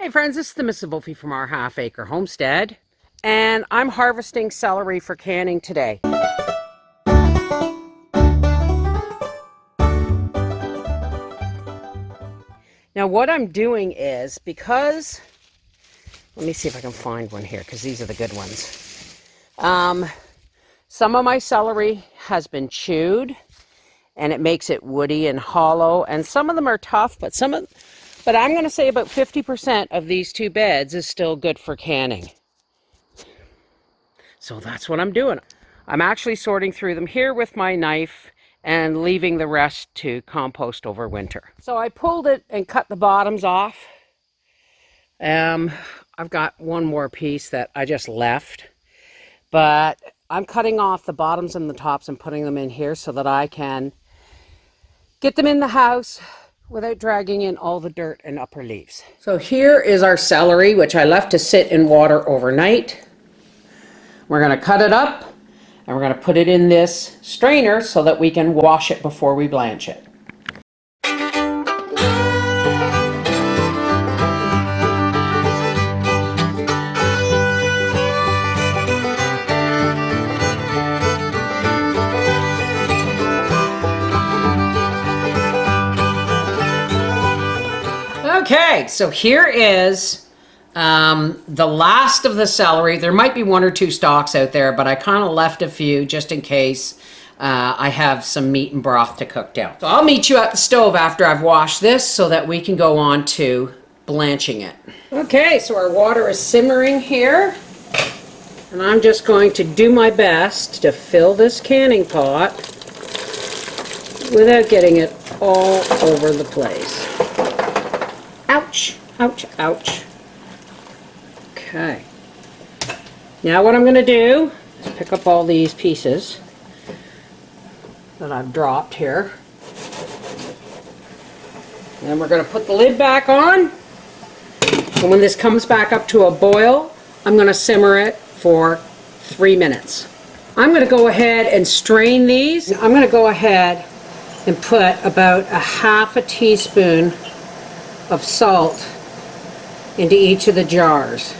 Hey friends, this is the Mrs. Wolfie from our half-acre homestead, and I'm harvesting celery for canning today. Now what I'm doing is, because, let me see if I can find one here, because these are the good ones. Some of my celery has been chewed, and it makes it woody and hollow, and some of them are tough, but I'm going to say about 50% of these two beds is still good for canning. So that's what I'm doing. I'm actually sorting through them here with my knife and leaving the rest to compost over winter. So I pulled it and cut the bottoms off. I've got one more piece that I just left, but I'm cutting off the bottoms and the tops and putting them in here so that I can get them in the house without dragging in all the dirt and upper leaves. So here is our celery, which I left to sit in water overnight. We're going to cut it up and we're going to put it in this strainer so that we can wash it before we blanch it. Okay, so here is the last of the celery. There might be one or two stalks out there, but I kind of left a few just in case I have some meat and broth to cook down. So I'll meet you at the stove after I've washed this so that we can go on to blanching it. Okay, so our water is simmering here, and I'm just going to do my best to fill this canning pot without getting it all over the place. Ouch, ouch, ouch. Okay. Now what I'm going to do is pick up all these pieces that I've dropped here. And we're going to put the lid back on. And when this comes back up to a boil, I'm going to simmer it for 3 minutes. I'm going to go ahead and strain these. I'm going to go ahead and put about a half a teaspoon of salt into each of the jars.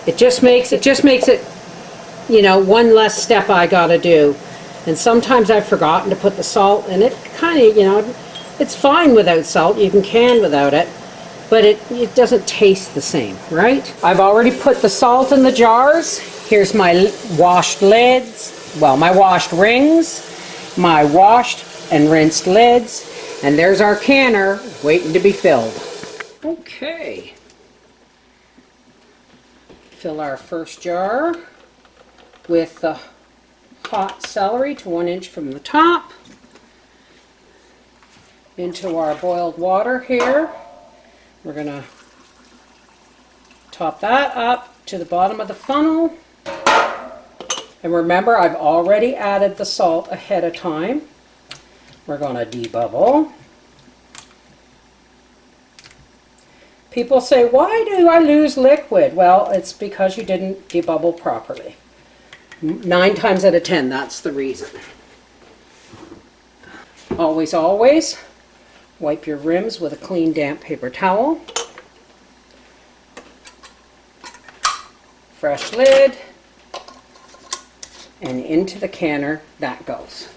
It just makes it, you know, one less step I gotta do. And sometimes I've forgotten to put the salt in it. Kind of, you know, it's fine without salt. You can can without it, but it doesn't taste the same, right? I've already put the salt in the jars. Here's my washed lids, well, my washed rings, my washed and rinsed lids. And there's our canner waiting to be filled. Okay. Fill our first jar with the hot celery to 1 inch from the top. Into our boiled water here. We're going to top that up to the bottom of the funnel. And remember, I've already added the salt ahead of time. We're going to debubble. People say, why do I lose liquid? Well, it's because you didn't debubble properly. 9 times out of 10, that's the reason. Always, always, wipe your rims with a clean, damp paper towel. Fresh lid. And into the canner that goes.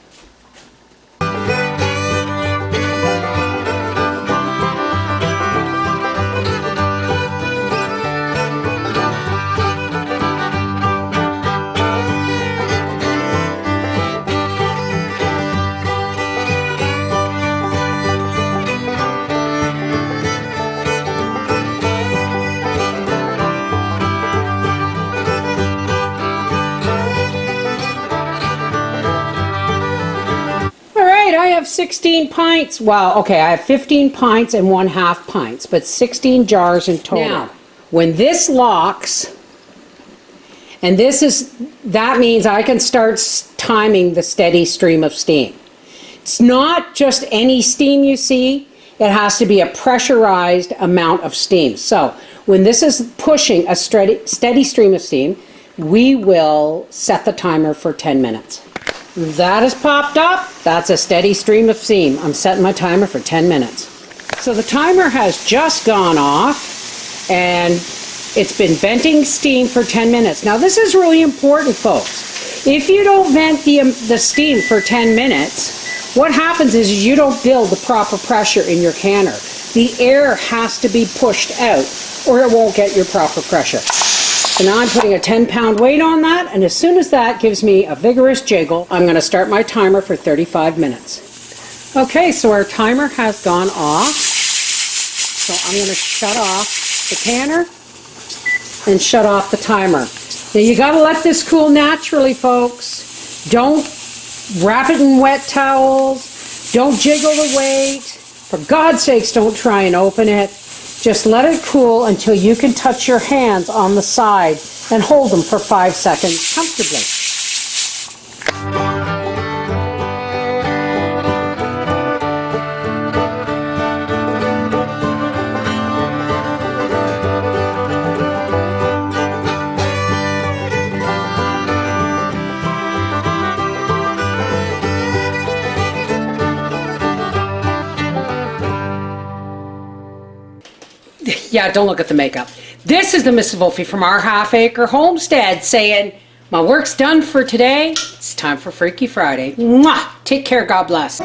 I have 16 pints. Well, okay, I have 15 pints and 1/2 pints, but 16 jars in total. Now, when this locks, and that means I can start timing the steady stream of steam. It's not just any steam you see, it has to be a pressurized amount of steam. So when this is pushing a steady stream of steam, we will set the timer for 10 minutes. That has popped up. That's a steady stream of steam. I'm setting my timer for 10 minutes. So the timer has just gone off, and it's been venting steam for 10 minutes. Now this is really important, folks. If you don't vent the steam for 10 minutes, what happens is you don't build the proper pressure in your canner. The air has to be pushed out or it won't get your proper pressure. So now I'm putting a 10-pound weight on that, and as soon as that gives me a vigorous jiggle, I'm going to start my timer for 35 minutes. Okay, so our timer has gone off. So I'm going to shut off the canner and shut off the timer. Now you got to let this cool naturally, folks. Don't wrap it in wet towels. Don't jiggle the weight. For God's sakes, don't try and open it. Just let it cool until you can touch your hands on the side and hold them for 5 seconds comfortably. Yeah, don't look at the makeup. This is the Miss Wolfie from our half-acre homestead saying, my work's done for today. It's time for Freaky Friday. Mwah! Take care. God bless.